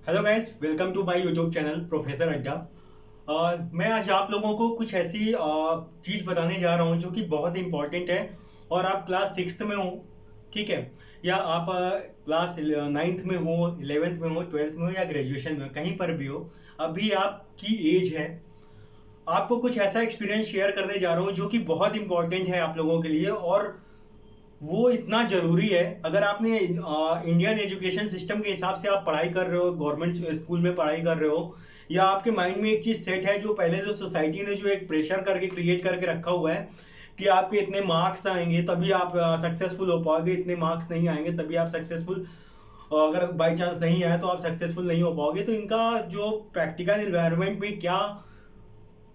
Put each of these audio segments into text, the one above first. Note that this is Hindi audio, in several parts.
Hello guys, welcome to my YouTube channel professor Adda. मैं आज आप लोगों को कुछ ऐसी चीज़ बताने जा रहा हूँ जो कि बहुत इंपॉर्टेंट है। और आप क्लास सिक्स्थ में हो, ठीक है, या आप क्लास नाइन्थ में हो, इलेवेंथ में हो, ट्वेल्थ में हो, या ग्रेजुएशन में हो, कहीं पर भी हो, अभी आपकी एज है। आपको कुछ ऐसा एक्सपीरियंस शेयर करने जा रहा हूँ जो कि बहुत इंपॉर्टेंट है आप लोगों के लिए। और वो इतना जरूरी है। अगर आपने इंडियन एजुकेशन सिस्टम के हिसाब से आप पढ़ाई कर रहे हो, गवर्नमेंट स्कूल में पढ़ाई कर रहे हो, या आपके माइंड में एक चीज सेट है जो पहले जो सोसाइटी ने जो एक प्रेशर करके क्रिएट करके रखा हुआ है कि आपके इतने मार्क्स आएंगे तभी आप सक्सेसफुल हो पाओगे, इतने मार्क्स नहीं आएंगे तभी आप सक्सेसफुल, अगर बाई चांस नहीं आए तो आप सक्सेसफुल नहीं हो पाओगे। तो इनका जो प्रैक्टिकल इन्वायरमेंट में क्या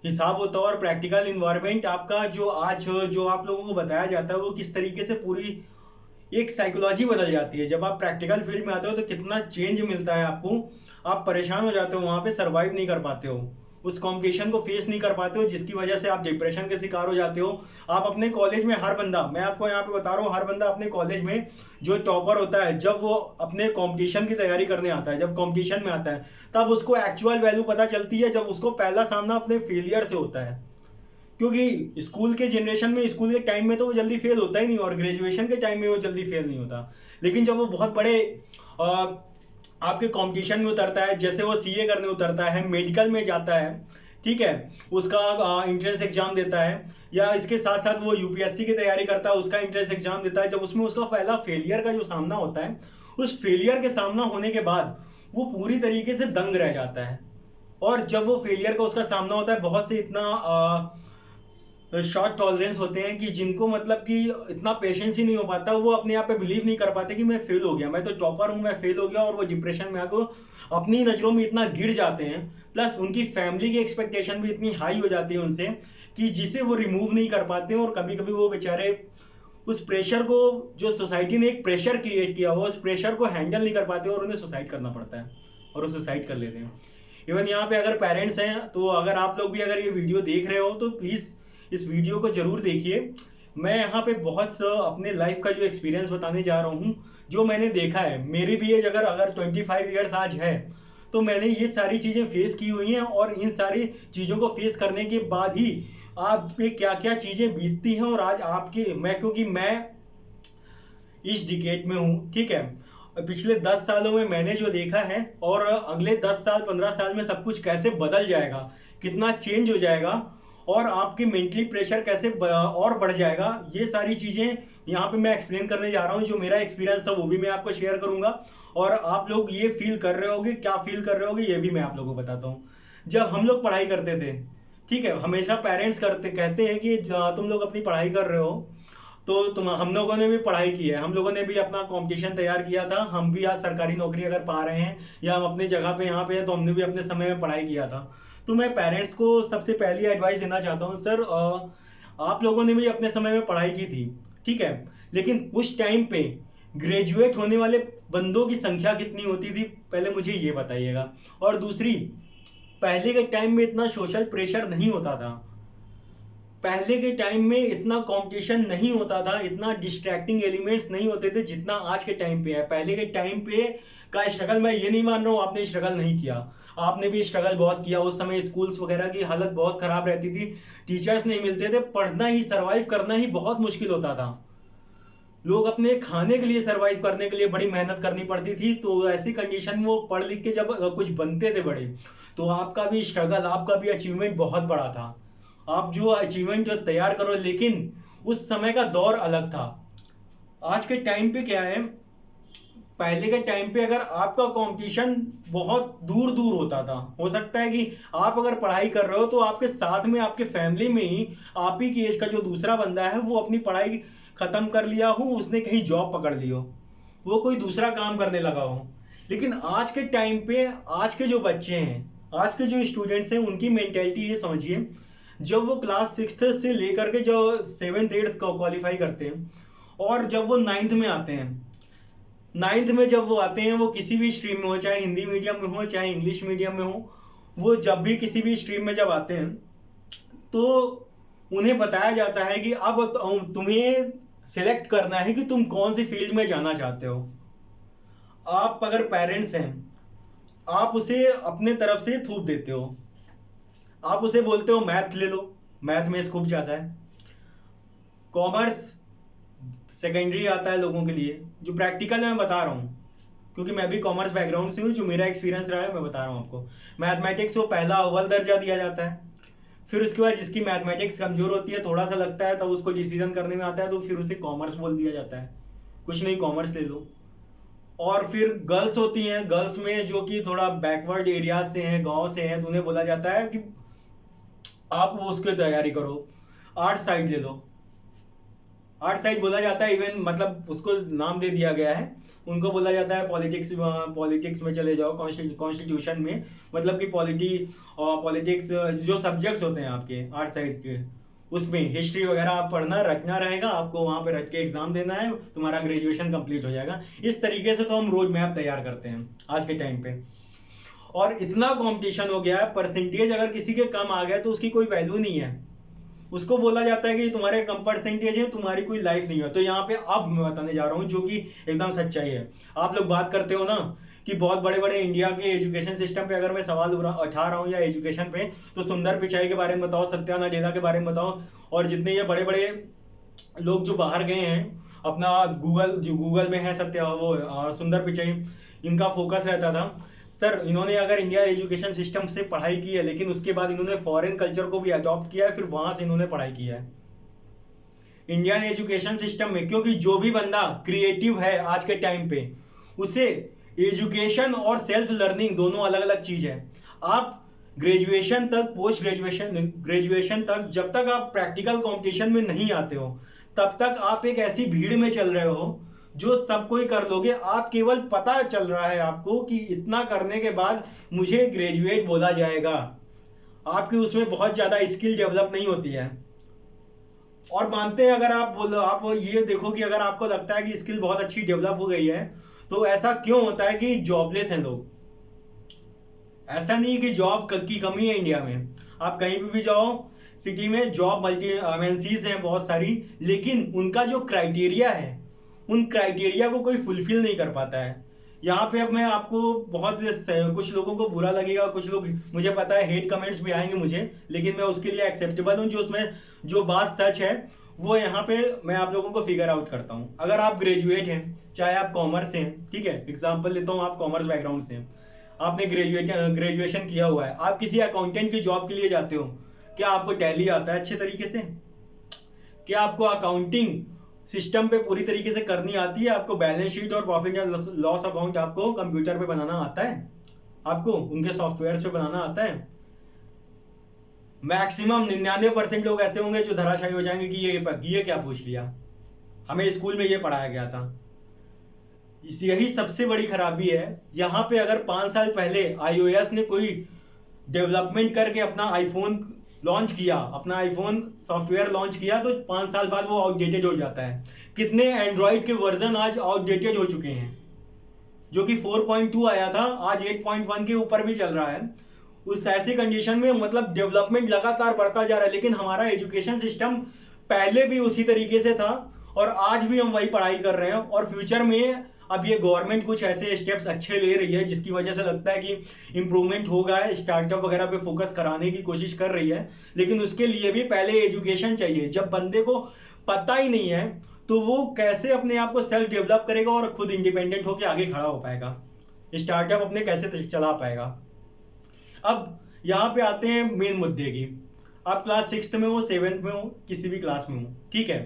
हिसाब होता है और प्रैक्टिकल इन्वायरमेंट आपका जो आज जो आप लोगों को बताया जाता है वो किस तरीके से पूरी एक साइकोलॉजी बदल जाती है। जब आप प्रैक्टिकल फील्ड में आते हो तो कितना चेंज मिलता है आपको। आप परेशान हो जाते हो, वहां पे सरवाइव नहीं कर पाते हो, उस कंपटीशन को फेस नहीं कर पाते हो, जिसकी वजह से आप डिप्रेशन के शिकार हो जाते हो। आप अपने कॉलेज में हर बंदा, मैं आपको यहाँ पे बता रहा हूँ, हर बंदा अपने कॉलेज में जो टॉपर होता है, जब वो अपने कंपटीशन की तैयारी करने आता है, जब कंपटीशन में आता है, तब उसको एक्चुअल वैल्यू पता चलती है, जब उसको पहला सामना अपने फेलियर से होता है। क्योंकि स्कूल के जनरेशन में, स्कूल के टाइम में तो वो जल्दी फेल होता ही नहीं, और ग्रेजुएशन के टाइम में वो जल्दी फेल नहीं होता। लेकिन जब वो बहुत बड़े आ, आपके कंपटीशन में उतरता है, जैसे वो सीए करने उतरता है, मेडिकल में जाता है, ठीक है, उसका एंट्रेंस एग्जाम देता है, या इसके साथ साथ वो यूपीएससी की तैयारी करता है, उसका एंट्रेंस एग्जाम देता है, जब उसमें उसका पहला फेलियर का जो सामना होता है, उस फेलियर के सामना होने के बाद वो पूरी तरीके से दंग रह जाता है। और जब वो फेलियर का उसका सामना होता है, बहुत से इतना शॉर्ट टॉलरेंस होते हैं कि जिनको मतलब कि इतना पेशेंस ही नहीं हो पाता, वो अपने आप पे बिलीव नहीं कर पाते कि मैं फेल हो गया, मैं तो टॉपर हूं, मैं फेल हो गया, और वो डिप्रेशन में आकर अपनी नजरों में इतना गिर जाते हैं। प्लस उनकी फैमिली की एक्सपेक्टेशन भी इतनी हाई हो जाती है उनसे कि जिसे वो रिमूव नहीं कर पाते हैं। और कभी कभी वो बेचारे उस प्रेशर को, जो सोसाइटी ने एक प्रेशर क्रिएट किया हुआ, उस प्रेशर को हैंडल नहीं कर पाते और उन्हें सुसाइड करना पड़ता है, और वो सुसाइड कर लेते हैं। इवन यहाँ पे अगर पेरेंट्स हैं, तो अगर आप लोग भी अगर ये वीडियो देख रहे हो तो प्लीज इस वीडियो को जरूर देखिए। मैं यहाँ पे बहुत अपने लाइफ का जो एक्सपीरियंस बताने जा रहा हूँ, जो मैंने देखा है। मेरी भी एज अगर अगर 25 ईयर्स आज है, तो मैंने ये सारी चीजें फेस की हुई हैं, और इन सारी चीजों को फेस करने के बाद ही आप पे क्या क्या चीजें बीतती हैं। और आज आपके, मैं क्योंकि मैं इस डिकेट में हूँ, ठीक है, पिछले 10 सालों में मैंने जो देखा है, और अगले 10 साल 15 साल में सब कुछ कैसे बदल जाएगा, कितना चेंज हो जाएगा, और आपके मेंटली प्रेशर कैसे और बढ़ जाएगा, ये सारी चीजें यहाँ पे मैं एक्सप्लेन करने जा रहा हूँ। जो मेरा एक्सपीरियंस था वो भी मैं आपको शेयर करूंगा, और आप लोग ये फील कर रहे होगे, क्या फील कर रहे होगे, ये भी मैं आप लोगों को बताता हूँ। जब हम लोग पढ़ाई करते थे, ठीक है, हमेशा पेरेंट्स करते कहते हैं कि तुम लोग अपनी पढ़ाई कर रहे हो, तो तुम, हम लोगों ने भी पढ़ाई की है, हम लोगों ने भी अपना कंपटीशन तैयार किया था, हम भी आज सरकारी नौकरी अगर पा रहे हैं, या हम अपनी जगह पे यहाँ पे हैं, तो हमने भी अपने समय में पढ़ाई किया था। तो मैं पेरेंट्स को सबसे पहली एडवाइस देना चाहता हूँ, सर, आप लोगों ने भी अपने समय में पढ़ाई की थी, ठीक है, लेकिन उस टाइम पे ग्रेजुएट होने वाले बंदों की संख्या कितनी होती थी, पहले मुझे ये बताइएगा। और दूसरी, पहले के टाइम में इतना सोशल प्रेशर नहीं होता था, पहले के टाइम में इतना कंपटीशन नहीं होता था, इतना डिस्ट्रैक्टिंग एलिमेंट्स नहीं होते थे जितना आज के टाइम पे है। पहले के टाइम पे का स्ट्रगल, मैं ये नहीं मान रहा हूँ आपने स्ट्रगल नहीं किया, आपने भी स्ट्रगल बहुत किया। उस समय स्कूल्स वगैरह की हालत बहुत खराब रहती थी, टीचर्स नहीं मिलते थे, पढ़ना ही, सरवाइव करना ही बहुत मुश्किल होता था। लोग अपने खाने के लिए, सरवाइव करने के लिए बड़ी मेहनत करनी पड़ती थी। तो ऐसी कंडीशन में वो पढ़ लिख के जब कुछ बनते थे बड़े, तो आपका भी स्ट्रगल, आपका भी अचीवमेंट बहुत बड़ा था, आप जो अचीवमेंट जो तैयार करो। लेकिन उस समय का दौर अलग था। आज के टाइम पे क्या है, पहले के टाइम पे अगर आपका कंपटीशन बहुत दूर दूर होता था, हो सकता है कि आप अगर पढ़ाई कर रहे हो तो आपके साथ में, आपके फैमिली में ही आप ही की एज का जो दूसरा बंदा है, वो अपनी पढ़ाई खत्म कर लिया हो, उसने कहीं जॉब पकड़ ली हो, वो कोई दूसरा काम करने लगा हो। लेकिन आज के टाइम पे, आज के जो बच्चे हैं, आज के जो स्टूडेंट्स हैं, उनकी मेंटेलिटी ये समझिए, जब वो क्लास सिक्स से लेकर के जो सेवेंथ एट्थ क्वालिफाई करते हैं, और जब वो नाइन्थ में आते हैं, नाइन्थ में जब वो आते हैं, वो किसी भी स्ट्रीम में हो, चाहे हिंदी मीडियम में हो, चाहे इंग्लिश मीडियम में हो, वो जब भी किसी भी स्ट्रीम में जब आते हैं, तो उन्हें बताया जाता है कि अब तुम्हें सिलेक्ट करना है कि तुम कौन सी फील्ड में जाना चाहते हो। आप अगर पेरेंट्स हैं, आप उसे अपने तरफ से थूप देते हो। आप उसे बोलते हो मैथ ले लो, मैथ में स्कोप ज्यादा है। कॉमर्स सेकेंडरी आता है लोगों के लिए, जो प्रैक्टिकल मैं बता रहा हूँ, क्योंकि मैं भी कॉमर्स बैकग्राउंड से हूँ, जो मेरा एक्सपीरियंस रहा है मैं बता रहा हूँ आपको। मैथमेटिक्स को पहला अव्वल दर्जा दिया जाता है, फिर उसके बाद जिसकी मैथमेटिक्स कमजोर होती है, थोड़ा सा लगता है, तब उसको डिसीजन करने में आता है, तो फिर उसे कॉमर्स बोल दिया जाता है, कुछ नहीं कॉमर्स ले लो। और फिर गर्ल्स होती हैं, गर्ल्स में जो कि थोड़ा बैकवर्ड एरियाज से हैं, गांव से हैं, तो उन्हें बोला जाता है कि आप वो उसकी तैयारी करो, आर्ट साइड ले लो। आर्ट साइड बोला जाता है, इवन मतलब उसको नाम दे दिया गया है, उनको बोला जाता है पॉलिटिक्स, पॉलिटिक्स में चले जाओ, कॉन्स्टिट्यूशन में, मतलब कि पॉलिटिक्स जो सब्जेक्ट्स होते हैं आपके आर्ट साइड के, उसमें हिस्ट्री वगैरह आप पढ़ना, रटना रहेगा आपको, वहां पे रट के एग्जाम देना है, तुम्हारा ग्रेजुएशन कंप्लीट हो जाएगा। इस तरीके से तो हम रोड मैप तैयार करते हैं आज के टाइम पे। और इतना कंपटीशन हो गया है, परसेंटेज अगर किसी के कम आ गया तो उसकी कोई वैल्यू नहीं है, उसको बोला जाता है कि तुम्हारे कम परसेंटेज है, तुम्हारी कोई लाइफ नहीं है। तो यहाँ पे अब मैं बताने जा रहा हूँ जो कि एकदम सच्चाई है। आप लोग बात करते हो ना कि बहुत बड़े बड़े इंडिया के एजुकेशन सिस्टम पे अगर मैं सवाल उठा रहा हूँ या एजुकेशन पे, तो सुंदर पिचाई के बारे में बताओ, सत्या नडेला के बारे में बताओ, और जितने ये बड़े बड़े लोग जो बाहर गए हैं, अपना गूगल, जो गूगल में है सत्या, वो सुंदर पिचाई, इनका फोकस रहता था सर, इन्होंने अगर इंडिया एजुकेशन सिस्टम से पढ़ाई की है, लेकिन उसके बाद इन्होंने फॉरेन कल्चर को भी अडॉप्ट किया है, फिर वहां से इन्होंने पढ़ाई की है इंडियन एजुकेशन सिस्टम में। क्योंकि जो भी बंदा क्रिएटिव है आज के टाइम पे, उसे एजुकेशन और सेल्फ लर्निंग दोनों अलग अलग चीज है। आप ग्रेजुएशन तक, पोस्ट ग्रेजुएशन तक, जब तक आप प्रैक्टिकल कंपटीशन में नहीं आते हो, तब तक आप एक ऐसी भीड़ में चल रहे हो जो सब कोई कर लोगे। आप केवल पता चल रहा है आपको कि इतना करने के बाद मुझे ग्रेजुएट बोला जाएगा, आपकी उसमें बहुत ज्यादा स्किल डेवलप नहीं होती है। और मानते हैं, अगर आप बोलो, आप ये देखो कि अगर आपको लगता है कि स्किल बहुत अच्छी डेवलप हो गई है, तो ऐसा क्यों होता है कि जॉबलेस हैं लोग? ऐसा नहीं कि जॉब की कमी है इंडिया में, आप कहीं भी जाओ सिटी में, जॉब मल्टी एमएनसीज हैं बहुत सारी, लेकिन उनका जो क्राइटेरिया है, उन क्राइटेरिया को कोई फुलफिल नहीं कर पाता है। यहाँ पे अब मैं आपको बहुत, कुछ लोगों को बुरा लगेगा, कुछ लोग, मुझे पता है हेट कमेंट्स भी आएंगे मुझे, लेकिन मैं उसके लिए एक्सेप्टेबल हूँ। जो उसमें जो बात सच है, वो यहाँ पे मैं आप लोगों को फिगर आउट करता हूँ। अगर आप ग्रेजुएट हैं, चाहे आप कॉमर्स से हैं, ठीक है, एग्जाम्पल लेता हूँ, आप कॉमर्स बैकग्राउंड से हैं, आपने ग्रेजुएशन किया हुआ है, आप किसी अकाउंटेंट की जॉब के लिए जाते हो, क्या आपको टैली आता है अच्छे तरीके से? क्या आपको अकाउंटिंग सिस्टम पे पूरी तरीके से करनी आती है? आपको बैलेंस शीट और प्रॉफिट एंड लॉस अकाउंट आपको कंप्यूटर पे बनाना आता है? आपको उनके सॉफ्टवेयर पे बनाना आता है? मैक्सिमम 99% लोग ऐसे होंगे जो धराशायी हो जाएंगे कि ये क्या पूछ लिया, हमें स्कूल में ये पढ़ाया गया था। यही सबसे बड़ी खराबी है। यहाँ पे अगर 5 साल पहले iOS ने कोई डेवलपमेंट करके अपना आईफोन लॉन्च किया, अपना आईफोन सॉफ्टवेयर लॉन्च किया, तो 5 साल बाद वो आउटडेटेड हो जाता है। कितने एंड्रॉइड के वर्जन आज आउटडेटेड हो चुके हैं, जो कि 4.2 आया था, आज 8.1 के ऊपर भी चल रहा है। उस ऐसी कंडीशन में मतलब डेवलपमेंट लगातार बढ़ता जा रहा है, लेकिन हमारा एजुकेशन सिस्टम पहले भी उसी तरीके से था और आज भी हम वही पढ़ाई कर रहे हैं। और फ्यूचर में अब ये गवर्नमेंट कुछ ऐसे स्टेप्स अच्छे ले रही है जिसकी वजह से लगता है कि इंप्रूवमेंट होगा, स्टार्टअप वगैरह पे फोकस कराने की कोशिश कर रही है, लेकिन उसके लिए भी पहले एजुकेशन चाहिए। जब बंदे को पता ही नहीं है, तो वो कैसे अपने आप को सेल्फ डेवलप करेगा और खुद इंडिपेंडेंट होकर आगे खड़ा हो पाएगा, स्टार्टअप अपने कैसे चला पाएगा? अब यहाँ पे आते हैं मेन मुद्दे की। आप क्लास 6th में हो, 7th में हो, किसी भी क्लास में हो, ठीक है,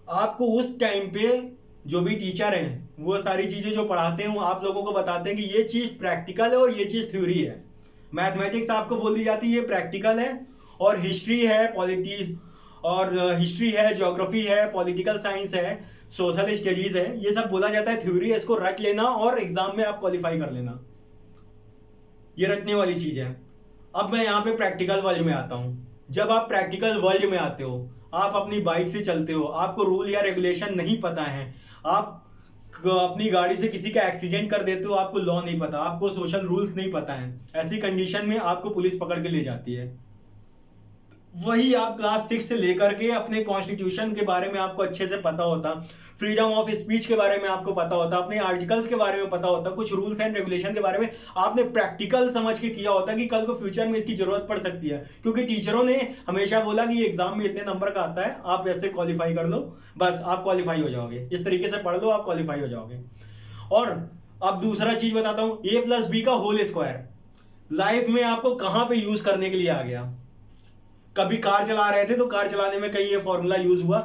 आपको उस टाइम पे जो भी टीचर हैं, वो सारी चीजें जो पढ़ाते हैं, वो आप लोगों को बताते हैं कि ये चीज प्रैक्टिकल है और ये चीज थ्योरी है। मैथमेटिक्स आपको बोल दी जाती है ये प्रैक्टिकल है, और हिस्ट्री है, पॉलिटिक्स और हिस्ट्री है, ज्योग्राफी है, पॉलिटिकल साइंस है, सोशल स्टडीज है, ये सब बोला जाता है थ्योरी है, इसको रट लेना और एग्जाम में आप क्वालिफाई कर लेना, ये रटने वाली चीज है। अब मैं यहाँ पे प्रैक्टिकल वर्ल्ड में आता हूँ। जब आप प्रैक्टिकल वर्ल्ड में आते हो, आप अपनी बाइक से चलते हो, आपको रूल या रेगुलेशन नहीं पता है, आप अपनी गाड़ी से किसी का एक्सीडेंट कर देते हो, आपको लॉ नहीं पता, आपको सोशल रूल्स नहीं पता है, ऐसी कंडीशन में आपको पुलिस पकड़ के ले जाती है। वही आप क्लास 6 से लेकर के अपने कॉन्स्टिट्यूशन के बारे में आपको अच्छे से पता होता, फ्रीडम ऑफ स्पीच के बारे में आपको पता होता, अपने आर्टिकल्स के बारे में पता होता, कुछ रूल्स एंड रेगुलेशन के बारे में आपने प्रैक्टिकल समझ के किया होता कि कल को फ्यूचर में इसकी जरूरत पड़ सकती है, क्योंकि टीचरों ने हमेशा बोला कि एग्जाम में इतने नंबर का आता है, आप ऐसे क्वालिफाई कर लो, बस आप क्वालिफाई हो जाओगे, इस तरीके से पढ़ लो आप क्वालिफाई हो जाओगे। और अब दूसरा चीज बताता हूं, a प्लस बी का होल स्क्वायर लाइफ में आपको कहां पे यूज करने के लिए आ गया? कभी कार चला रहे थे तो कार चलाने में कहीं ये फॉर्मूला यूज हुआ?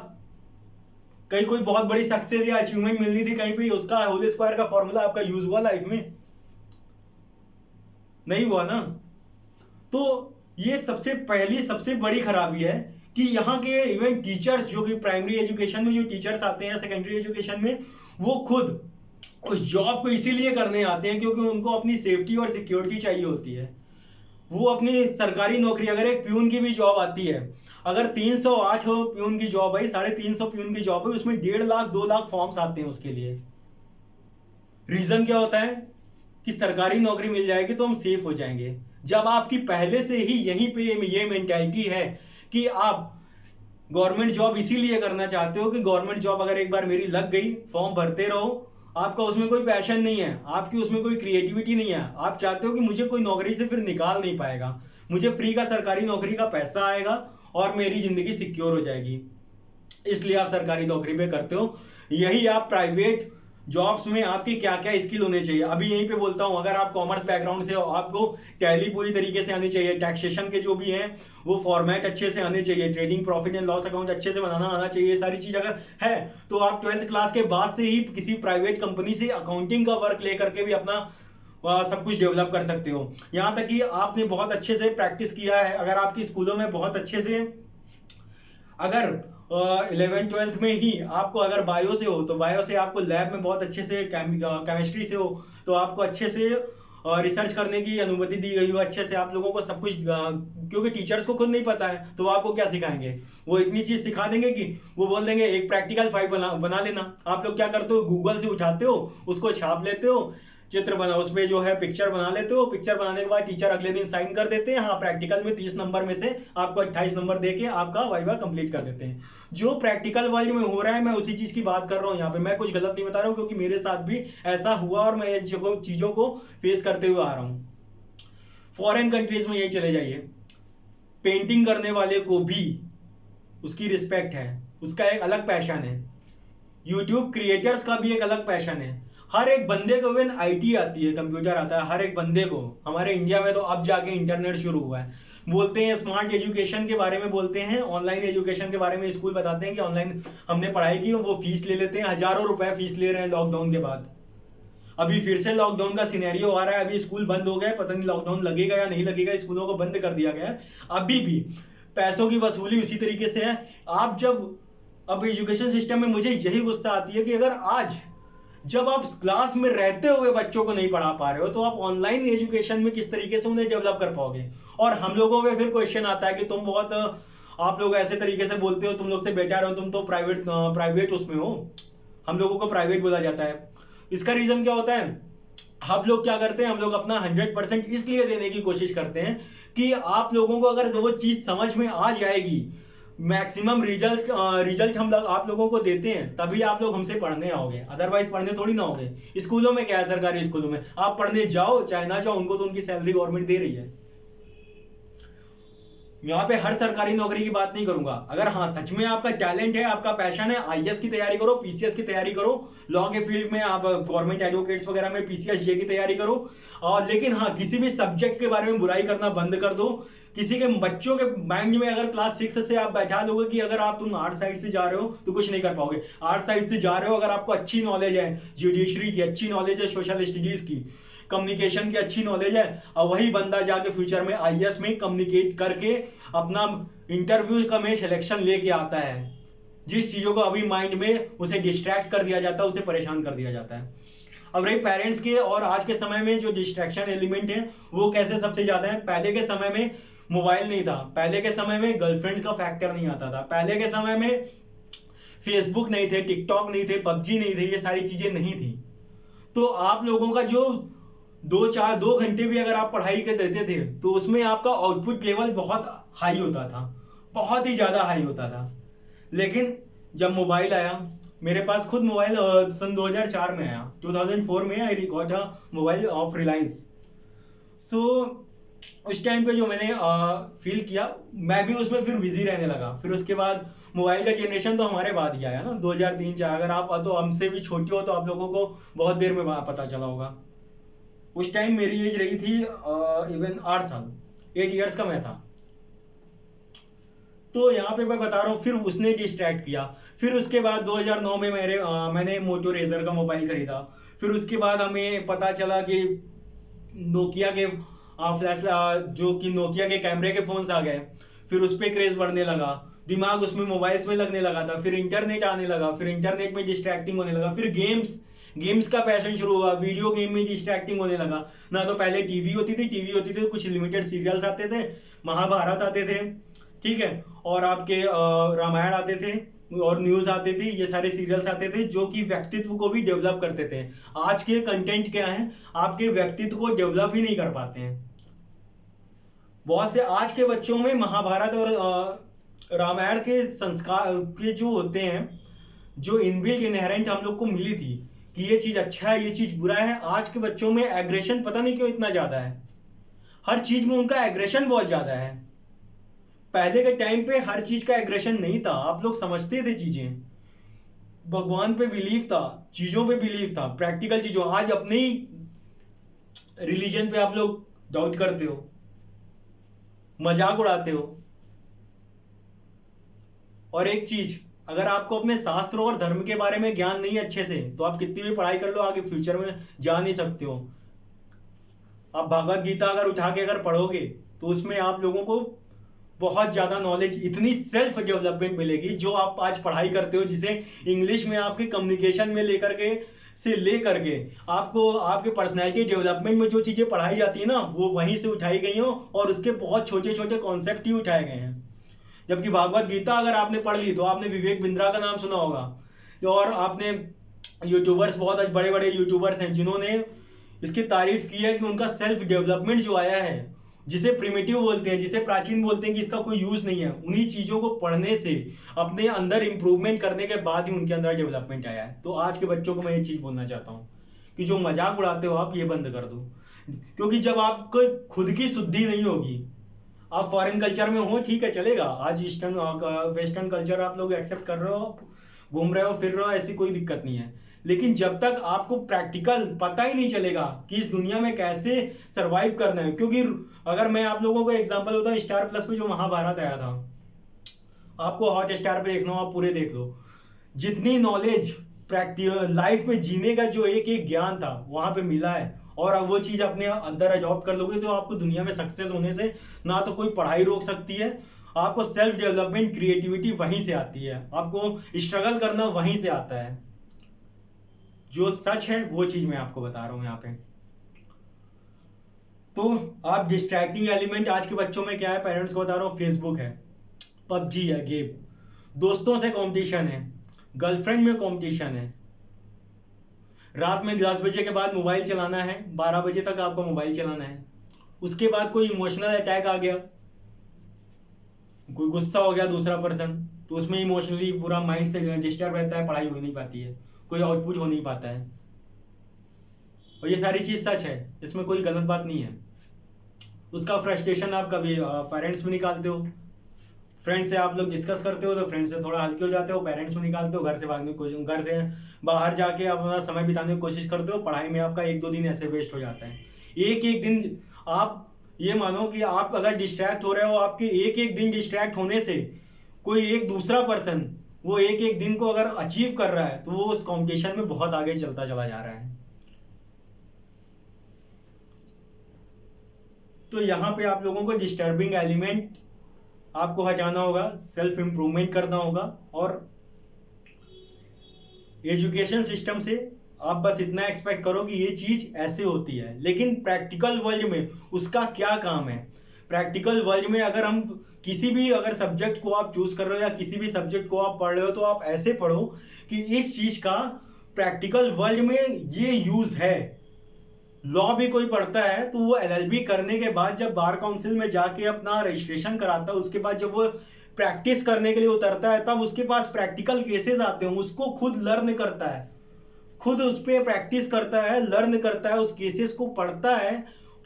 कहीं कोई बहुत बड़ी सक्सेस या अचीवमेंट मिलनी थी, कहीं पे उसका होल स्क्वायर का फॉर्मूला आपका यूज हुआ लाइफ में? नहीं हुआ ना। तो ये सबसे पहली सबसे बड़ी खराबी है कि यहाँ के इवन टीचर्स जो कि प्राइमरी एजुकेशन में जो टीचर्स आते हैं सेकेंडरी एजुकेशन में, वो खुद उस जॉब को इसीलिए करने आते हैं क्योंकि उनको अपनी सेफ्टी और सिक्योरिटी चाहिए होती है। वो अपनी सरकारी नौकरी, अगर एक प्यून की भी जॉब आती है, अगर 308 हो प्यून की जॉब है, 350 प्यून की जॉब है, उसमें 1.5 लाख 2 लाख फॉर्म्स आते हैं उसके लिए। रीजन क्या होता है कि सरकारी नौकरी मिल जाएगी तो हम सेफ हो जाएंगे। जब आपकी पहले से ही यहीं पे ये मेंटालिटी है कि आप गवर्नमेंट जॉब इसीलिए करना चाहते हो कि गवर्नमेंट जॉब अगर एक बार मेरी लग गई, फॉर्म भरते रहो, आपका उसमें कोई पैशन नहीं है, आपकी उसमें कोई क्रिएटिविटी नहीं है, आप चाहते हो कि मुझे कोई नौकरी से फिर निकाल नहीं पाएगा, मुझे फ्री का सरकारी नौकरी का पैसा आएगा और मेरी जिंदगी सिक्योर हो जाएगी, इसलिए आप सरकारी नौकरी पे करते हो। यही आप प्राइवेट जॉब्स में आपकी क्या क्या स्किल होने चाहिए, अभी यहीं पे बोलता हूं, अगर आप कॉमर्स बैकग्राउंड से हो, आपको टैली पूरी तरीके से आनी चाहिए, टैक्सेशन के जो भी हैं वो फॉर्मेट अच्छे से आने चाहिए, trading profit and loss account अच्छे से बनाना आना चाहिए, सारी चीज अगर है तो आप 12th क्लास के बाद से ही किसी प्राइवेट कंपनी से अकाउंटिंग का वर्क लेकर के भी अपना सब कुछ डेवलप कर सकते हो। यहां तक कि आपने बहुत अच्छे से प्रैक्टिस किया है, अगर आपकी स्कूलों में बहुत अच्छे से, अगर 11th 12th में ही आपको अगर बायो से हो तो बायो से आपको लैब में बहुत अच्छे से, केमिस्ट्री से हो तो आपको अच्छे से रिसर्च करने की अनुमति दी गई हो, अच्छे से आप लोगों को सब कुछ, क्योंकि टीचर्स को खुद नहीं पता है तो वो आपको क्या सिखाएंगे, वो इतनी चीज सिखा देंगे कि वो बोल देंगे एक प्रैक्टिकल फाइल बना लेना। आप लोग क्या करते हो, गूगल से उठाते हो, उसको छाप लेते हो, चित्र बना, उसमें जो है पिक्चर बना लेते हो, पिक्चर बनाने के बाद टीचर अगले दिन साइन कर देते हैं, हाँ प्रैक्टिकल में 30 नंबर में से आपको 28 नंबर देके आपका वाइवा कंप्लीट कर देते हैं। जो प्रैक्टिकल वर्ल्ड में हो रहा है मैं उसी चीज की बात कर रहा हूँ यहाँ पे, मैं कुछ गलत नहीं बता रहा हूँ क्योंकि मेरे साथ भी ऐसा हुआ और मैं इन चीजों को फेस करते हुए आ रहा हूँ। फॉरेन कंट्रीज में यही चले जाइए, पेंटिंग करने वाले को भी उसकी रिस्पेक्ट है, उसका एक अलग पैशन है, यूट्यूब क्रिएटर्स का भी एक अलग पैशन है, हर एक बंदे को, इवन आईटी आती है, कंप्यूटर आता है हर एक बंदे को। हमारे इंडिया में तो अब जाके इंटरनेट शुरू हुआ है, बोलते हैं स्मार्ट एजुकेशन के बारे में, बोलते हैं ऑनलाइन एजुकेशन के बारे में, स्कूल बताते हैं कि ऑनलाइन हमने पढ़ाई की, वो फीस ले लेते हैं, हजारों रुपए फीस ले रहे हैं लॉकडाउन के बाद। अभी फिर से लॉकडाउन का सिनेरियो आ रहा है, अभी स्कूल बंद हो गए, पता नहीं लॉकडाउन लगेगा या नहीं लगेगा, स्कूलों को बंद कर दिया गया है, अभी भी पैसों की वसूली उसी तरीके से है। आप जब, अब एजुकेशन सिस्टम में मुझे यही गुस्सा आती है कि अगर आज जब आप क्लास में रहते हुए बच्चों को नहीं पढ़ा पा रहे हो तो आप ऑनलाइन एजुकेशन में किस तरीके से उन्हें डेवलप कर पाओगे। और हम लोगों में फिर क्वेश्चन आता है कि तुम बहुत, आप लोग ऐसे तरीके से बोलते हो, तुम लोग से बेटर हो, तुम तो प्राइवेट उसमें हो, हम लोगों को प्राइवेट बोला जाता है। इसका रीजन क्या होता है, हम लोग क्या करते हैं, हम लोग अपना 100% इसलिए देने की कोशिश करते हैं कि आप लोगों को अगर वो चीज समझ में आ जाएगी, मैक्सिमम रिजल्ट हम लोग आप लोगों को देते हैं, तभी आप लोग हमसे पढ़ने आओगे, अदरवाइज पढ़ने थोड़ी ना आओगे। स्कूलों में क्या है, सरकारी स्कूलों में आप पढ़ने जाओ चाहे ना जाओ, उनको तो उनकी सैलरी गवर्नमेंट दे रही है। यहाँ पे हर सरकारी नौकरी की बात नहीं करूंगा, अगर हाँ सच में आपका टैलेंट है, आपका पैशन है, आईएएस की तैयारी करो, पीसीएस की तैयारी करो, लॉ के फील्ड में आप गवर्नमेंट एडवोकेट्स वगैरह में पीसीएस जे की तैयारी करो, और लेकिन हाँ किसी भी सब्जेक्ट के बारे में बुराई करना बंद कर दो। किसी के बच्चों के माइंड में अगर क्लास 6 से आप बैठा दोगे कि अगर आप तुम आर्ट साइड से जा रहे हो तो कुछ नहीं कर पाओगे, आर्ट साइड से जा रहे हो अगर आपको अच्छी नॉलेज है, जुडिशरी की अच्छी नॉलेज है, सोशल स्टडीज की, कम्युनिकेशन की अच्छी नॉलेज है, और वही बंदा जाके फ्यूचर में आईएएस में कम्युनिकेट करके अपना इंटरव्यू का में सिलेक्शन लेके आता है। जिस चीजों को अभी माइंड में उसे डिस्ट्रैक्ट कर दिया जाता है, उसे परेशान कर दिया जाता है। अब रही पेरेंट्स के, और आज के समय में जो डिस्ट्रैक्शन एलिमेंट है वो कैसे सबसे ज्यादा है। पहले के समय में मोबाइल नहीं था, पहले के समय में गर्लफ्रेंड्स का फैक्टर नहीं आता था, पहले के समय में फेसबुक नहीं थे, टिकटॉक नहीं थे, पबजी नहीं थे, ये सारी चीजें नहीं थी। तो आप लोगों का जो 2 घंटे भी अगर आप पढ़ाई के देते थे तो उसमें आपका आउटपुट लेवल बहुत हाई होता था, बहुत ही ज्यादा हाई होता था। लेकिन जब मोबाइल आया, मेरे पास खुद मोबाइल सन 2004 में आया, 2004 में I got a mobile of Reliance. So उस टाइम पे जो मैंने फील किया, मैं भी उसमें फिर बिजी रहने लगा। फिर उसके बाद मोबाइल का जनरेशन तो हमारे बाद ही आया ना, 2003-4। अगर आप तो हमसे भी छोटे हो तो आप लोगों को बहुत देर में पता चला होगा। उस टाइम मेरी एज रही थी इवन 8 साल, 8 इयर्स का मैं था। तो यहाँ पे मैं बता रहा हूँ, फिर उसने डिस्ट्रैक्ट किया। फिर उसके बाद 2009 में मैंने मोटो रेजर का मोबाइल खरीदा। फिर उसके बाद हमें पता चला कि नोकिया के फ्लैश, जो कि नोकिया के कैमरे के फोन्स आ गए। फिर उस पर क्रेज बढ़ने लगा, दिमाग उसमें मोबाइल्स में लगने लगा था। फिर इंटरनेट आने लगा, फिर इंटरनेट में डिस्ट्रैक्टिंग होने लगा। फिर गेम्स गेम्स का पैशन शुरू हुआ, वीडियो गेम में डिस्ट्रैक्टिंग होने लगा। ना तो पहले टीवी होती थी तो कुछ लिमिटेड सीरियल्स आते थे, महाभारत आते थे, ठीक है, और आपके रामायण आते थे, और न्यूज आते थे। ये सारे सीरियल्स आते थे जो कि व्यक्तित्व को भी डेवलप करते थे। आज के कंटेंट क्या है, आपके व्यक्तित्व को डेवलप ही नहीं कर पाते हैं। बहुत से आज के बच्चों में महाभारत और रामायण के संस्कार के जो होते हैं, जो इनबिल्ट इनहेरेंट हम लोग को मिली थी कि ये चीज अच्छा है, ये चीज बुरा है, आज के बच्चों में एग्रेशन पता नहीं क्यों इतना ज्यादा है। हर चीज में उनका एग्रेशन बहुत ज्यादा है। पहले के टाइम पे हर चीज का एग्रेशन नहीं था, आप लोग समझते थे चीजें, भगवान पे बिलीव था, चीजों पे बिलीव था, प्रैक्टिकल चीजों। आज अपने ही रिलीजन पे आप लोग डाउट करते हो, मजाक उड़ाते हो। और एक चीज, अगर आपको अपने शास्त्रों और धर्म के बारे में ज्ञान नहीं अच्छे से, तो आप कितनी भी पढ़ाई कर लो, आगे फ्यूचर में जा नहीं सकते हो। आप भगवत गीता अगर उठा के अगर पढ़ोगे तो उसमें आप लोगों को बहुत ज्यादा नॉलेज, इतनी सेल्फ डेवलपमेंट मिलेगी। जो आप आज पढ़ाई करते हो, जिसे इंग्लिश में आपके कम्युनिकेशन में लेकर के आपको आपके पर्सनैलिटी डेवलपमेंट में जो चीजें पढ़ाई जाती है ना, वो वहीं से उठाई गई हो, और उसके बहुत छोटे छोटे कॉन्सेप्ट ही उठाए गए हैं। जबकि भागवत गीता अगर आपने पढ़ ली तो आपने विवेक बिंद्रा का नाम सुना होगा, और आपने यूट्यूबर्स, बहुत बड़े बड़े यूट्यूबर्स हैं जिन्होंने इसकी तारीफ की है कि उनका सेल्फ डेवलपमेंट जो आया है, जिसे प्रिमिटिव बोलते हैं, जिसे प्राचीन बोलते हैं कि इसका कोई यूज नहीं है, उन्हीं चीजों को पढ़ने से, अपने अंदर इंप्रूवमेंट करने के बाद ही उनके अंदर डेवलपमेंट आया है। तो आज के बच्चों को मैं ये चीज बोलना चाहता हूँ कि जो मजाक उड़ाते हो आप, ये बंद कर दो। क्योंकि जब आपको खुद की शुद्धि नहीं होगी, आप फॉरेन कल्चर में हो, ठीक है, चलेगा। आज ईस्टर्न वेस्टर्न कल्चर आप लोग एक्सेप्ट कर रहे हो, घूम रहे हो, फिर रहे हो, ऐसी कोई दिक्कत नहीं है। लेकिन जब तक आपको प्रैक्टिकल पता ही नहीं चलेगा कि इस दुनिया में कैसे सरवाइव करना है, क्योंकि अगर मैं आप लोगों को एग्जांपल बताऊं, स्टार प्लस पे जो महाभारत आया था, आपको हॉट स्टार पे देखना हो, आप पूरे देख लो। जितनी नॉलेज प्रैक्टिकल लाइफ में जीने का जो एक एक ज्ञान था वहां पे मिला है, और अब वो चीज अपने अंदर अडॉप्ट कर लोगे तो आपको दुनिया में सक्सेस होने से ना तो कोई पढ़ाई रोक सकती है। आपको सेल्फ डेवलपमेंट, क्रिएटिविटी वहीं से आती है, आपको स्ट्रगल करना वहीं से आता है। जो सच है वो चीज मैं आपको बता रहा हूं यहाँ पे। तो आप डिस्ट्रैक्टिंग एलिमेंट आज के बच्चों में क्या है, पेरेंट्स को बता रहा हूँ, फेसबुक है, पबजी है गेम, दोस्तों से कंपटीशन है, गर्लफ्रेंड में कंपटीशन है। रात में 10 बजे के बाद मोबाइल चलाना है, 12 बजे तक आपको मोबाइल चलाना है। उसके बाद कोई इमोशनल अटैक आ गया, कोई गुस्सा हो गया दूसरा पर्सन, तो उसमें इमोशनली पूरा माइंड से डिस्टर्ब रहता है, पढ़ाई हो नहीं पाती है, कोई आउटपुट हो नहीं पाता है। और ये सारी चीज सच है, इसमें कोई गलत बात नहीं है। उसका फ्रस्ट्रेशन आप कभी पेरेंट्स में निकालते हो, फ्रेंड्स से आप लोग डिस्कस करते हो तो फ्रेंड्स से थोड़ा हल्के हो जाते हो, पेरेंट्स में निकालते हो, घर से भागने की कोशिश, घर से बाहर जाके आप अपना समय बिताने की कोशिश करते हो, पढ़ाई में आपका 1-2 दिन ऐसे वेस्ट हो जाता है। एक एक दिन आप ये मानो कि आप अगर डिस्ट्रैक्ट हो रहे हो, आपके एक एक दिन डिस्ट्रैक्ट होने से कोई एक दूसरा पर्सन वो एक एक दिन को अगर अचीव कर रहा है, तो वो उस कॉम्पिटिशन में बहुत आगे चलता चला जा रहा है। तो यहाँ पे आप लोगों को डिस्टर्बिंग एलिमेंट आपको हटाना होगा, सेल्फ इंप्रूवमेंट करना होगा, और एजुकेशन सिस्टम से आप बस इतना एक्सपेक्ट करो कि ये चीज ऐसे होती है। लेकिन प्रैक्टिकल वर्ल्ड में उसका क्या काम है? प्रैक्टिकल वर्ल्ड में अगर हम किसी भी अगर सब्जेक्ट को आप चूज कर रहे हो या किसी भी सब्जेक्ट को आप पढ़ रहे हो, तो आप ऐसे पढ़ो कि इस चीज का प्रैक्टिकल वर्ल्ड में ये यूज है। लॉ भी कोई पढ़ता है तो वो एलएलबी करने के बाद जब बार काउंसिल में जाके अपना रजिस्ट्रेशन कराता है, उसके बाद जब वो प्रैक्टिस करने के लिए उतरता है, तब उसके पास प्रैक्टिकल केसेस आते हैं, उसको खुद लर्न करता है, खुद उस पर प्रैक्टिस करता है, लर्न करता है, उस केसेस को पढ़ता है,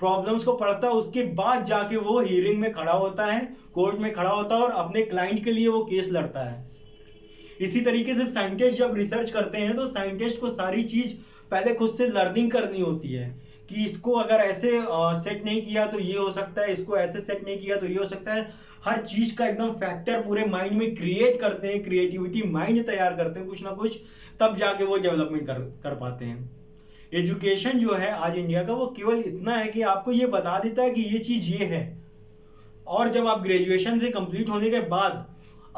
प्रॉब्लम्स को पढ़ता है, उसके बाद जाके वो हियरिंग में खड़ा होता है, कोर्ट में खड़ा होता है और अपने क्लाइंट के लिए वो केस लड़ता है। इसी तरीके से साइंटिस्ट जब रिसर्च करते हैं तो साइंटिस्ट को सारी चीज पहले खुद से लर्निंग करनी होती है कि इसको अगर ऐसे सेट नहीं किया तो ये हो सकता है, इसको ऐसे सेट नहीं किया तो ये हो सकता है। हर चीज का एकदम फैक्टर पूरे माइंड में क्रिएट करते हैं, क्रिएटिविटी माइंड तैयार करते हैं कुछ ना कुछ, तब जाके वो डेवलपमेंट कर पाते हैं। एजुकेशन जो है आज इंडिया का, वो केवल इतना है कि आपको ये बता देता है कि ये चीज ये है, और जब आप ग्रेजुएशन से कंप्लीट होने के बाद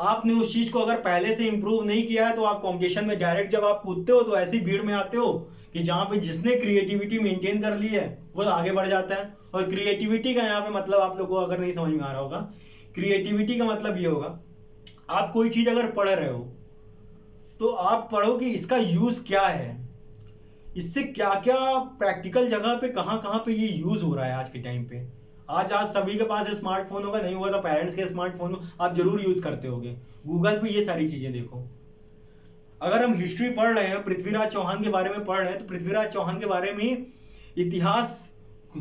आपने उस चीज को अगर पहले से इंप्रूव नहीं किया है तो आप कंपटीशन में डायरेक्ट जब आप कूदते हो तो ऐसी भीड़ में आते हो कि जहां पे जिसने क्रिएटिविटी मेंटेन कर ली है वो आगे बढ़ जाता है। और क्रिएटिविटी का यहाँ पे मतलब आप लोगों को अगर नहीं समझ में आ रहा होगा, क्रिएटिविटी का मतलब ये होगा, आप कोई चीज अगर पढ़ रहे हो तो आप पढ़ो कि इसका यूज क्या है, इससे क्या क्या प्रैक्टिकल जगह पे कहाँ कहाँ पे ये यूज हो रहा है आज के टाइम पे। आज सभी के पास स्मार्टफोन होगा, नहीं होगा तो पेरेंट्स के स्मार्टफोन आप जरूर यूज करते होगे, गूगल पे ये सारी चीजें देखो। अगर हम हिस्ट्री पढ़ रहे हैं, पृथ्वीराज चौहान के बारे में पढ़ रहे हैं, तो पृथ्वीराज चौहान के बारे में इतिहास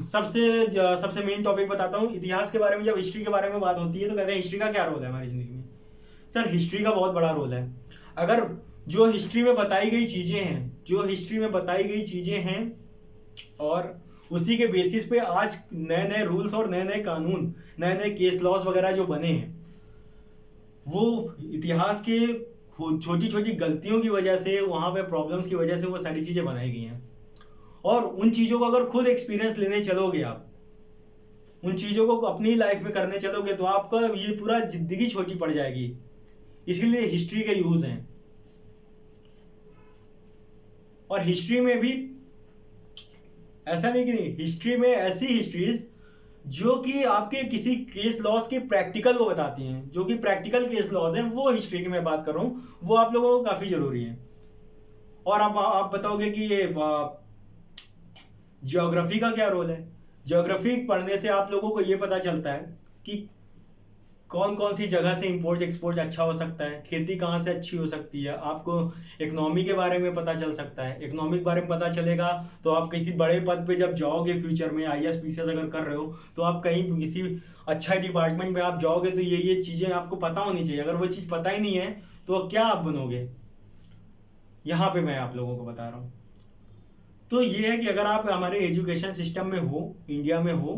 सबसे मेन टॉपिक बताता हूँ। इतिहास के बारे में जब हिस्ट्री के बारे में बात होती है तो कहते हैं हिस्ट्री का क्या रोल है हमारी जिंदगी में। सर हिस्ट्री का बहुत बड़ा रोल है। अगर जो हिस्ट्री में बताई गई चीजें हैं, जो हिस्ट्री में बताई गई चीजें हैं और उसी के बेसिस पे आज नए नए रूल्स और नए नए कानून, नए नए केस लॉस वगैरह जो बने हैं, वो इतिहास के छोटी छोटी गलतियों की वजह से, वहां पे प्रॉब्लम्स की वजह से वो सारी चीजें बनाई गई हैं। और उन चीजों को अगर खुद एक्सपीरियंस लेने चलोगे, आप उन चीजों को अपनी लाइफ में करने चलोगे तो आपका ये पूरा जिंदगी छोटी पड़ जाएगी। इसीलिए हिस्ट्री के यूज हैं। और हिस्ट्री में भी ऐसा नहीं कि नहीं, हिस्ट्री में ऐसी हिस्ट्रीज जो कि आपके किसी केस लॉस के प्रैक्टिकल को बताती हैं, जो कि प्रैक्टिकल केस लॉस हैं, वो हिस्ट्री की मैं बात कर रहा हूं, वो आप लोगों को काफी जरूरी है। और आप बताओगे कि ये ज्योग्राफी का क्या रोल है। ज्योग्राफी पढ़ने से आप लोगों को ये पता चलता है कि कौन कौन सी जगह से इंपोर्ट एक्सपोर्ट अच्छा हो सकता है, खेती कहाँ से अच्छी हो सकती है, आपको इकोनॉमी के बारे में पता चल सकता है। इकोनॉमिक बारे में पता चलेगा तो आप किसी बड़े पद पे जब जाओगे फ्यूचर में, आईएएस पीसीएस अगर कर रहे हो तो आप कहीं किसी अच्छा डिपार्टमेंट में आप जाओगे तो ये चीजें आपको पता होनी चाहिए। अगर वो चीज पता ही नहीं है तो क्या आप बनोगे, यहाँ पे मैं आप लोगों को बता रहा हूँ। तो ये है कि अगर आप हमारे एजुकेशन सिस्टम में हो, इंडिया में हो,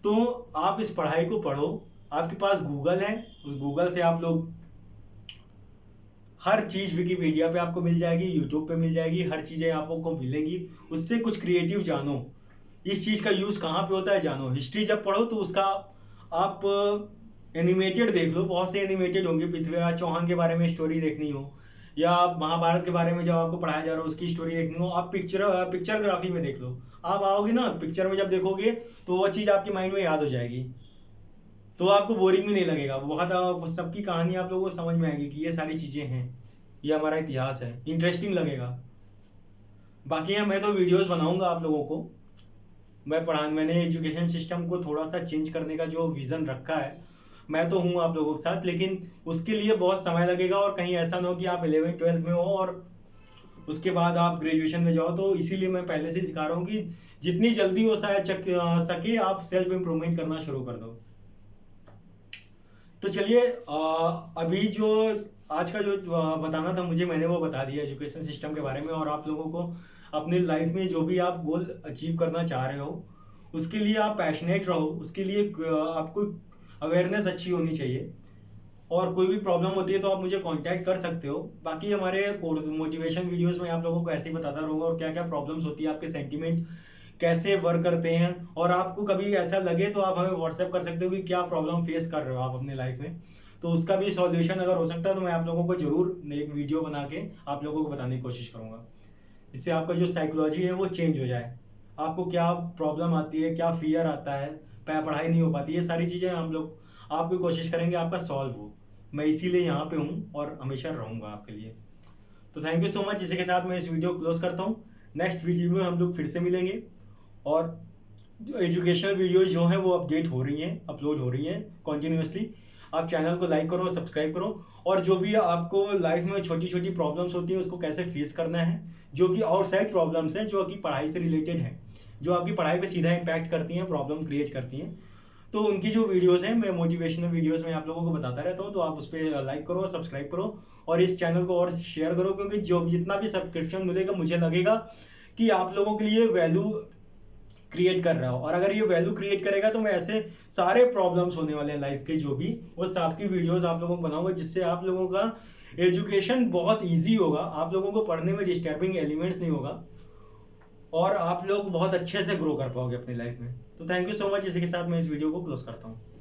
तो आप इस पढ़ाई को पढ़ो। आपके पास गूगल है, उस गूगल से आप लोग हर चीज विकिपीडिया पे आपको मिल जाएगी, यूट्यूब पे मिल जाएगी, हर चीजें आपको मिलेगी। उससे कुछ क्रिएटिव जानो, इस चीज का यूज कहाँ पे होता है जानो। हिस्ट्री जब पढ़ो तो उसका आप एनिमेटेड देख लो, बहुत से एनिमेटेड होंगे। पृथ्वीराज चौहान के बारे में स्टोरी देखनी हो या महाभारत के बारे में जब आपको पढ़ाया जा रहा हो उसकी स्टोरी देखनी हो, आप पिक्चरग्राफी में देख लो। आप आओगे ना पिक्चर में, जब देखोगे तो वो चीज आपके माइंड में याद हो जाएगी, तो आपको बोरिंग भी नहीं लगेगा। बहुत सबकी कहानी आप लोगों को समझ में आएगी कि ये सारी चीजें हैं, ये हमारा इतिहास है, इंटरेस्टिंग लगेगा। बाकी मैं तो वीडियोस बनाऊंगा आप लोगों को। मैंने एजुकेशन सिस्टम को थोड़ा सा चेंज करने का जो विजन रखा है, मैं तो हूँ आप लोगों के साथ, लेकिन उसके लिए बहुत समय लगेगा। और कहीं ऐसा ना हो कि आप 11th-12th में हो और उसके बाद आप ग्रेजुएशन में जाओ। तो इसीलिए मैं पहले से सिखा रहा हूँ कि जितनी जल्दी हो सके आप सेल्फ इंप्रूवमेंट करना शुरू कर दो। तो चलिए अभी जो आज का जो बताना था मुझे, मैंने वो बता दिया एजुकेशन सिस्टम के बारे में। और आप लोगों को अपनी लाइफ में जो भी आप गोल अचीव करना चाह रहे हो उसके लिए आप पैशनेट रहो, उसके लिए आपको अवेयरनेस अच्छी होनी चाहिए। और कोई भी प्रॉब्लम होती है तो आप मुझे कांटेक्ट कर सकते हो। बाकी हमारे मोटिवेशन वीडियोस में आप लोगों को ऐसे ही बताता रहूंगा और क्या क्या प्रॉब्लम्स होती है, आपके सेंटिमेंट कैसे वर्क करते हैं। और आपको कभी ऐसा लगे तो आप हमें व्हाट्सएप कर सकते हो कि क्या प्रॉब्लम फेस कर रहे हो आप अपने लाइफ में, तो उसका भी सॉल्यूशन अगर हो सकता है तो मैं आप लोगों को जरूर एक वीडियो बना के आप लोगों को बताने की कोशिश करूंगा। इससे आपका जो साइकोलॉजी है वो चेंज हो जाए। आपको क्या प्रॉब्लम आती है, क्या फियर आता है, पढ़ाई नहीं हो पाती, ये सारी चीजें हम लोग आपकी कोशिश करेंगे आपका सॉल्व हो। मैं इसीलिए यहाँ पे हूँ और हमेशा रहूंगा आपके लिए। तो थैंक यू सो मच। इसी के साथ मैं इस वीडियो को क्लोज करता हूँ। नेक्स्ट वीडियो में हम लोग फिर से मिलेंगे और जो एजुकेशनल वीडियोज जो हैं वो अपडेट हो रही हैं, अपलोड हो रही हैं कॉन्टिन्यूसली। आप चैनल को लाइक करो, सब्सक्राइब करो, और जो भी आपको लाइफ में छोटी छोटी प्रॉब्लम्स होती है उसको कैसे फेस करना है, जो कि आउटसाइड प्रॉब्लम्स हैं, जो कि पढ़ाई से रिलेटेड है, जो आपकी पढ़ाई पे सीधा इम्पैक्ट करती हैं, प्रॉब्लम क्रिएट करती हैं, तो उनकी जो वीडियोस हैं, मैं मोटिवेशनल वीडियोस में आप लोगों को बताता रहता हूँ, तो आप उस पर लाइक करो, सब्सक्राइब करो, और इस चैनल को और शेयर करो, क्योंकि जो जितना भी सब्सक्रिप्शन मिलेगा मुझे लगेगा कि आप लोगों के लिए वैल्यू क्रिएट कर रहा हो, और अगर ये वैल्यू क्रिएट करेगा तो मैं ऐसे सारे प्रॉब्लम्स होने वाले हैं लाइफ के जो भी, वो सबकी वीडियोस आप लोगों को बनाऊंगा, जिससे आप लोगों का एजुकेशन बहुत इजी होगा, आप लोगों को पढ़ने में डिस्टर्बिंग एलिमेंट्स नहीं होगा, और आप लोग बहुत अच्छे से ग्रो कर पाओगे अपनी लाइफ में। तो थैंक यू सो मच, इसी के साथ मैं इस वीडियो को क्लोज करता हूँ।